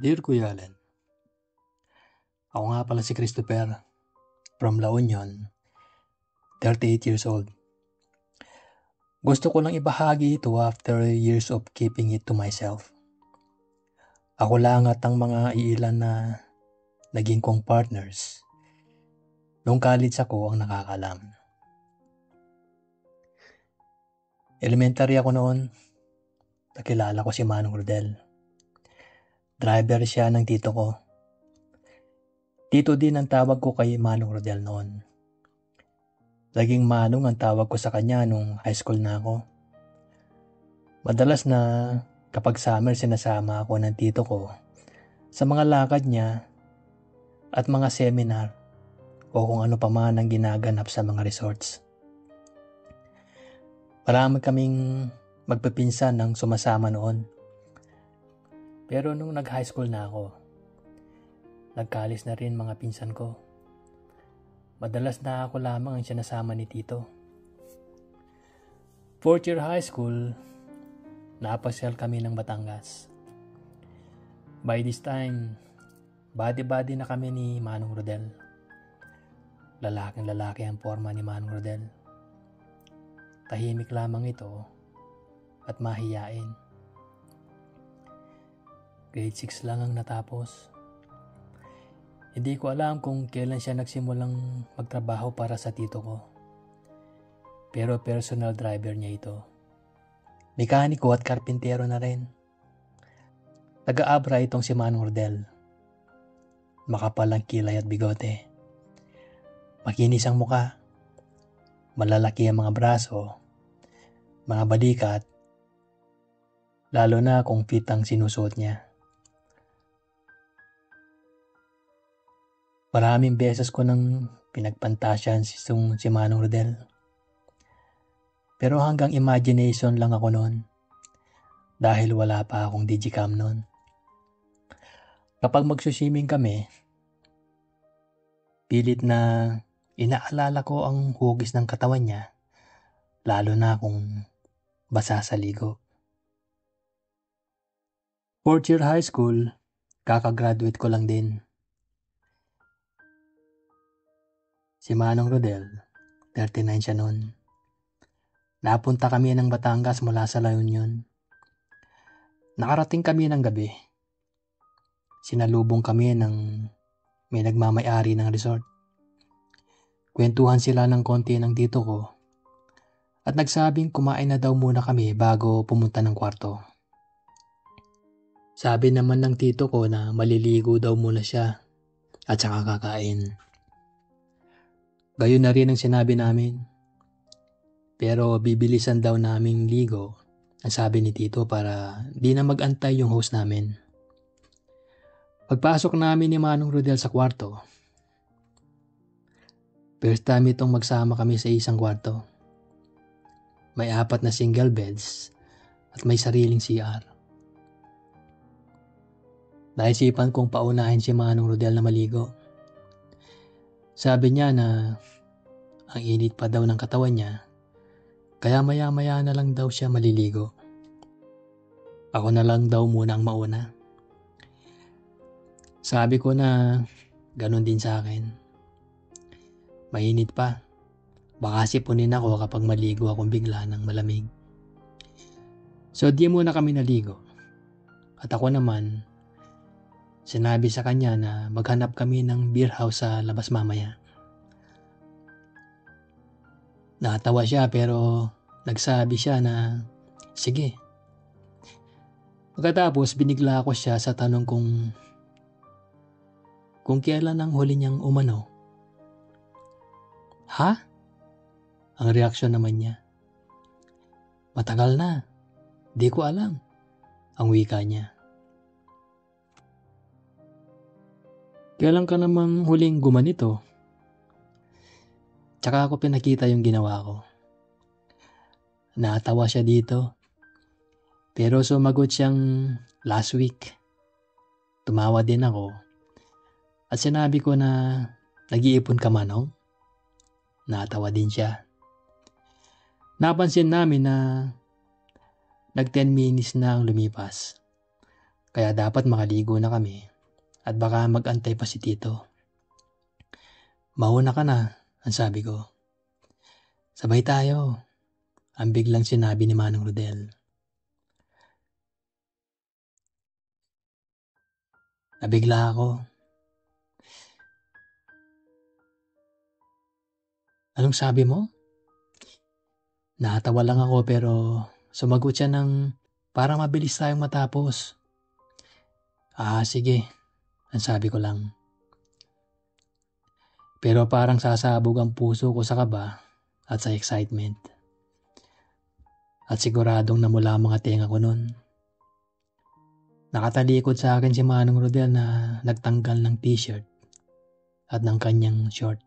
Dear Kuya Allen, ako nga pala si Christopher from La Union, 38 years old. Gusto ko lang ibahagi ito after years of keeping it to myself. Ako lang at ang mga iilan na naging kong partners nung college ako ang nakakalam. Elementary ako noon, nakilala ko si Manong Rodel. Driver siya ng tito ko. Tito din ang tawag ko kay Manong Rodel noon. Laging Manong ang tawag ko sa kanya nung high school na ako. Madalas na kapag summer sinasama ako ng tito ko sa mga lakad niya at mga seminar o kung ano pa man ang ginaganap sa mga resorts. Marami kaming magpipinsan ng sumasama noon. Pero nung nag-high school na ako, nagkaalis na rin mga pinsan ko. Madalas na ako lamang ang sinasama ni tito. Fourth year high school, napasyal kami ng Batangas. By this time, body-body na kami ni Manong Rodel. Lalaking lalaki ang forma ni Manong Rodel. Tahimik lamang ito at mahiyain. Grade 6 lang ang natapos. Hindi ko alam kung kailan siya nagsimulang magtrabaho para sa tito ko. Pero personal driver niya ito. Mekaniko at karpintero na rin. Taga-abra itong si Manong Rodel. Makapal ang kilay at bigote. Makinis ang muka. Malalaki ang mga braso, mga balikat, lalo na kung fit ang sinusuot niya. Maraming beses ko nang pinagpantasyan si Manong Rodel. Pero hanggang imagination lang ako noon dahil wala pa akong digicam noon. Kapag magsusiming kami, pilit na inaalala ko ang hugis ng katawan niya, lalo na kung basa sa ligo. Fourth year high school, kakagraduate ko lang din. Si Manong Rodel, 39 siya noon. Napunta kami ng Batangas mula sa La Union. Nakarating kami ng gabi. Sinalubong kami ng may nagmamay-ari ng resort. Kwentuhan sila ng konti ng tito ko at nagsabing kumain na daw muna kami bago pumunta ng kwarto. Sabi naman ng tito ko na maliligo daw muna siya at saka kakain. Gayon na rin ang sinabi namin. Pero bibilisan daw naming ligo, ang sabi ni tito, para di na mag-antay yung host namin. Pagpasok namin ni Manong Rodel sa kwarto, first time itong magsama kami sa isang kwarto. May 4 na single beds at may sariling CR. Naisipan kong paunahin si Manong Rodel na maligo. Sabi niya na ang init pa daw ng katawan niya, kaya maya-maya na lang daw siya maliligo. Ako na lang daw muna ang mauna. Sabi ko na ganun din sa akin. Mainit pa. Baka sipunin ako kapag maligo akong bigla ng malamig. So di muna kami naligo. At ako naman, sinabi sa kanya na maghanap kami ng beer house sa labas mamaya. Natawa siya pero nagsabi siya na sige. Pagkatapos binigla ako siya sa tanong kung kailan ang huli niyang umano. Ha? Ang reaksyon naman niya. Matagal na. Di ko alam. Ang wika niya. Kailan ka namang huling gumanito? Tsaka ako pinakita yung ginawa ko. Natawa siya dito. Pero sumagot siyang last week. Tumawa din ako. At sinabi ko na nag-iipon ka manong? Natawa din siya. Napansin namin na nag 10 minutes na ang lumipas. Kaya dapat makaligo na kami at baka mag-antay pa si Tito. Mauna ka na, ang sabi ko. Sabay tayo, ang biglang sinabi ni Manong Rodel. Nabigla ako. Anong sabi mo? Natawa lang ako pero sumagot siya ng para mabilis tayong matapos. Sige, ang sabi ko lang. Pero parang sasabog ang puso ko sa kaba at sa excitement. At siguradong namula ang mga tenga ko nun. Nakatalikod sa akin si Manong Rodel na nagtanggal ng t-shirt at ng kanyang short.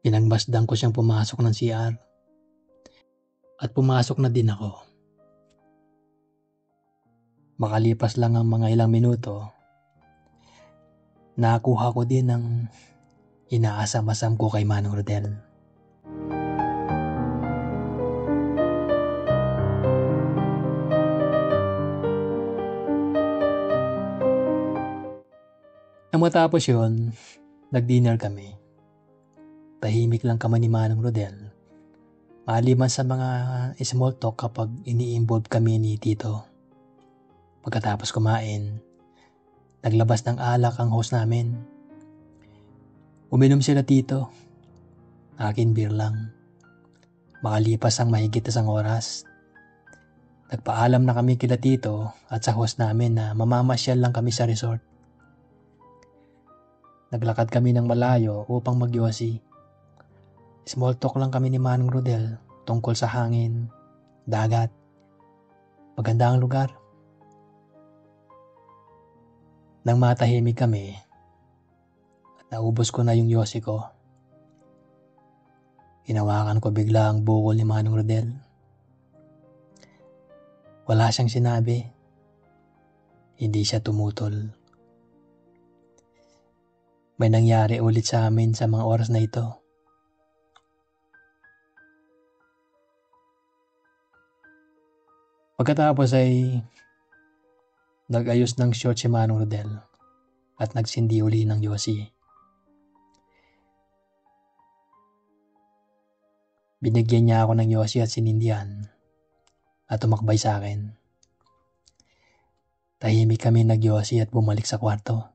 Pinagmasdan ko siyang pumasok ng CR at pumasok na din ako. Makalipas lang ang mga ilang minuto, nakuha ko din ang inaasam-asam ko kay Manong Rodel. Nang matapos yun, nag-dinner kami. Tahimik lang kami ni Manong Rodel. Maliban sa mga small talk kapag ini-involve kami ni Tito. Pagkatapos kumain, naglabas ng alak ang host namin. Uminom sila Tito. Akin beer lang. Makalipas ang mahigit isang oras. Nagpaalam na kami kila Tito at sa host namin na mamamasyal lang kami sa resort. Naglakad kami ng malayo upang mag-yosi. Small talk lang kami ni Manong Rodel tungkol sa hangin, dagat. Maganda ang lugar. Nang matahimik kami, at naubos ko na yung yosi ko, hinawakan ko bigla ang bukol ni Manong Rodel. Wala siyang sinabi. Hindi siya tumutol. May nangyari ulit sa amin sa mga oras na ito. Pagkatapos ay nag-ayos ng short si Manong Rodel at nagsindi uli ng yosi. Binigyan niya ako ng yosi at sinindihan at tumakbay sa akin. Tahimik kami nag-yosi at bumalik sa kwarto.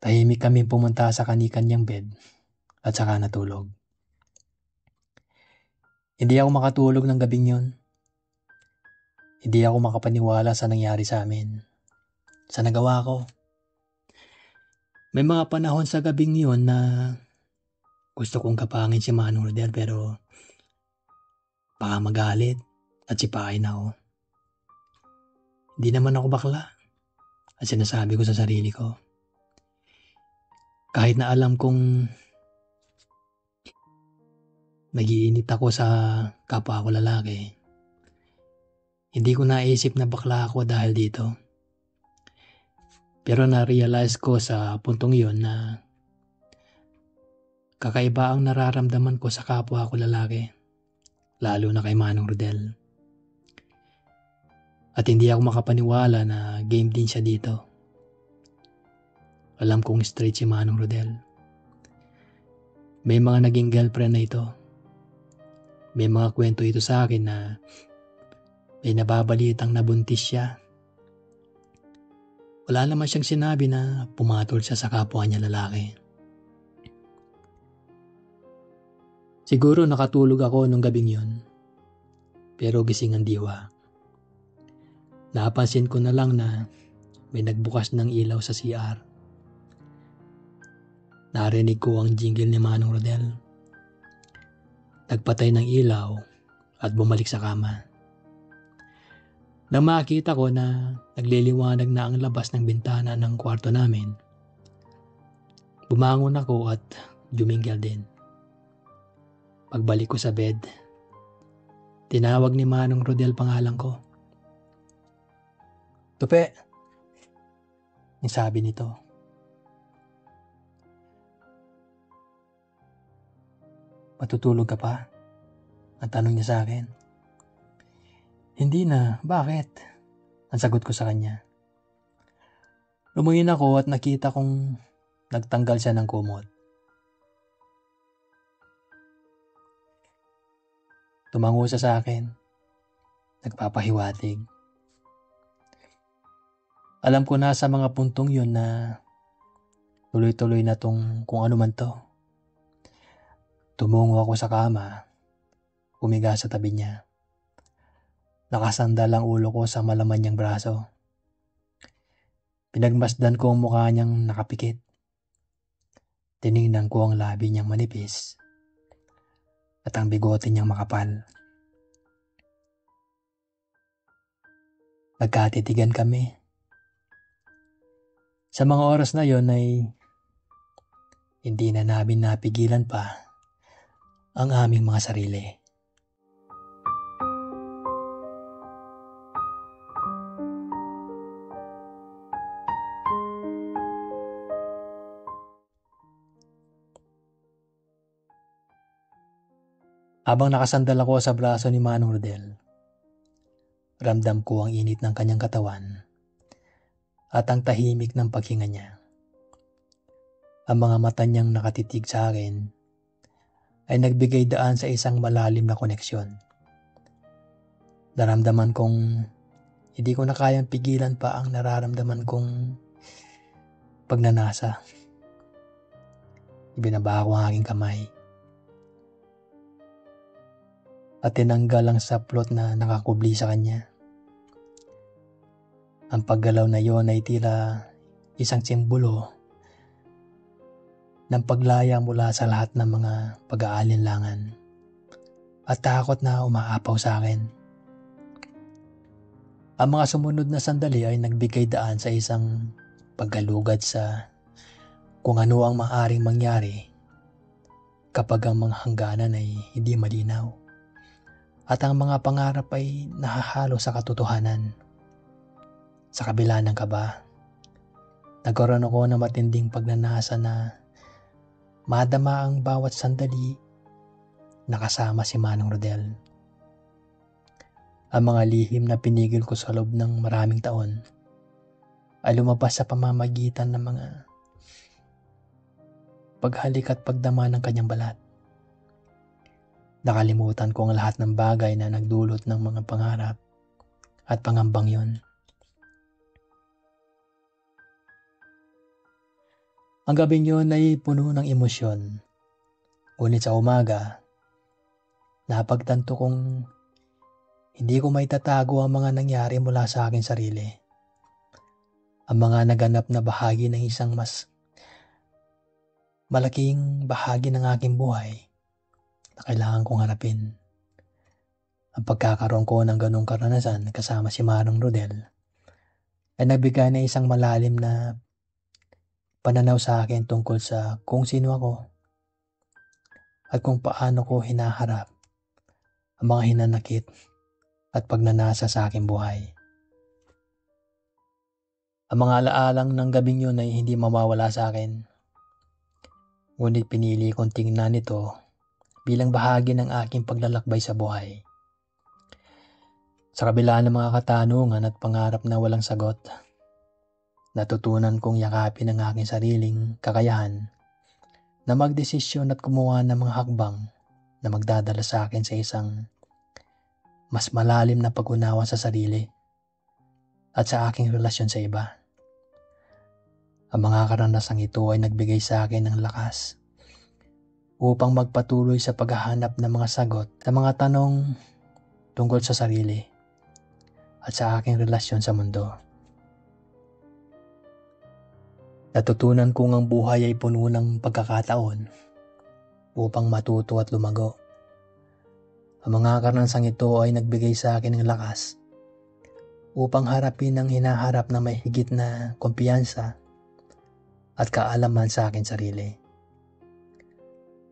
Tahimik kami pumunta sa kani-kanyang bed at saka natulog. Hindi ako makatulog ng gabing yun. Hindi ako makapaniwala sa nangyari sa amin. Sa nagawa ko. May mga panahon sa gabing yun na gusto kong kapangin si Manong Rodel pero baka magalit at sipain ako. Hindi naman ako bakla at sinasabi ko sa sarili ko. Kahit na alam kong nag-iinit ako sa kapwa ko lalaki, hindi ko naisip na bakla ako dahil dito. Pero na-realize ko sa puntong yun na kakaiba ang nararamdaman ko sa kapwa ko lalaki, lalo na kay Manong Rodel. At hindi ako makapaniwala na game din siya dito. Alam kong straight si Manong Rodel. May mga naging girlfriend na ito. May mga kwento ito sa akin na may nababalitang nabuntis siya. Wala naman siyang sinabi na pumatol siya sa kapwa niya lalaki. Siguro nakatulog ako nung gabing yun. Pero gising ang diwa. Napansin ko na lang na may nagbukas ng ilaw sa CR. Narinig ko ang jingle ni Manong Rodel. Nagpatay ng ilaw at bumalik sa kama. Nang makita ko na nagliliwanag na ang labas ng bintana ng kwarto namin, bumangon ako at juminggal din. Pagbalik ko sa bed, tinawag ni Manong Rodel pangalan ko. Tupe, ang sabi nito. Matutulog ka pa? Ang tanong niya sa akin. Hindi na, bakit? Ang sagot ko sa kanya. Lumingin ako at nakita kong nagtanggal siya ng kumot. Tumango siya sa akin, nagpapahiwatig. Alam ko na sa mga puntong yun na tuloy-tuloy na tong kung ano man to. Tumungo ako sa kama, humiga sa tabi niya. Nakasandal ang ulo ko sa malaman niyang braso. Pinagmasdan ko ang mukha niyang nakapikit. Tinignan ko ang labi niyang manipis at ang bigote niyang makapal. Nagkatitigan kami. Sa mga oras na yon ay hindi na namin napigilan pa ang aming mga sarili. Habang nakasandal ako sa braso ni Manong Rodel, ramdam ko ang init ng kanyang katawan at ang tahimik ng paghinga niya. Ang mga mata niyang nakatitig sa akin ay nagbigay daan sa isang malalim na koneksyon. Naramdaman kong hindi ko na kayang pigilan pa ang nararamdaman kong pagnanasa. Ibinaba ko ang aking kamay at tinanggal ang saplot na nakakubli sa kanya. Ang paggalaw na yon ay tila isang simbolo ng paglaya mula sa lahat ng mga pag-aalinlangan at takot na umaapaw sa akin. Ang mga sumunod na sandali ay nagbigay daan sa isang paggalugad sa kung ano ang maaaring mangyari kapag ang mga hangganan ay hindi malinaw at ang mga pangarap ay nahahalo sa katotohanan. Sa kabila ng kaba, nagkaroon ako ng matinding pagnanasa na madama ang bawat sandali nakasama si Manong Rodel. Ang mga lihim na pinigil ko sa loob ng maraming taon ay lumabas sa pamamagitan ng mga paghalik at pagdama ng kanyang balat. Nakalimutan ko ang lahat ng bagay na nagdulot ng mga pangarap at pangambang yon. Ang gabing yun ay puno ng emosyon. Ngunit sa umaga, napagtanto kong hindi ko maitatago ang mga nangyari mula sa aking sarili. Ang mga naganap na bahagi ng isang mas malaking bahagi ng aking buhay na kailangan kong harapin. Ang pagkakaroon ko ng ganong karanasan kasama si Manong Rodel ay nagbigay na isang malalim na pananaw sa akin tungkol sa kung sino ako at kung paano ko hinaharap ang mga hinanakit at pagnanasa sa aking buhay. Ang mga alaalang ng gabing yun ay hindi mawawala sa akin. Ngunit pinili kong tingnan ito bilang bahagi ng aking paglalakbay sa buhay. Sa kabila ng mga katanungan at pangarap na walang sagot, natutunan kong yakapin ang aking sariling kakayahan na magdesisyon at kumuha ng mga hakbang na magdadala sa akin sa isang mas malalim na pag-unawa sa sarili at sa aking relasyon sa iba. Ang mga karanasang ito ay nagbigay sa akin ng lakas upang magpatuloy sa paghahanap ng mga sagot sa mga tanong tungkol sa sarili at sa aking relasyon sa mundo. Natutunan kong ang buhay ay puno ng pagkakataon upang matuto at lumago. Ang mga karanasang ito ay nagbigay sa akin ng lakas upang harapin ang hinaharap na may higit na kumpiyansa at kaalaman sa akin sarili.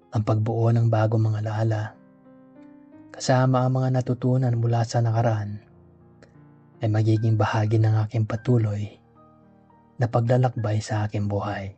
Ang pagbuo ng bagong mga alaala kasama ang mga natutunan mula sa nakaraan ay magiging bahagi ng aking patuloy na paglalakbay sa aking buhay.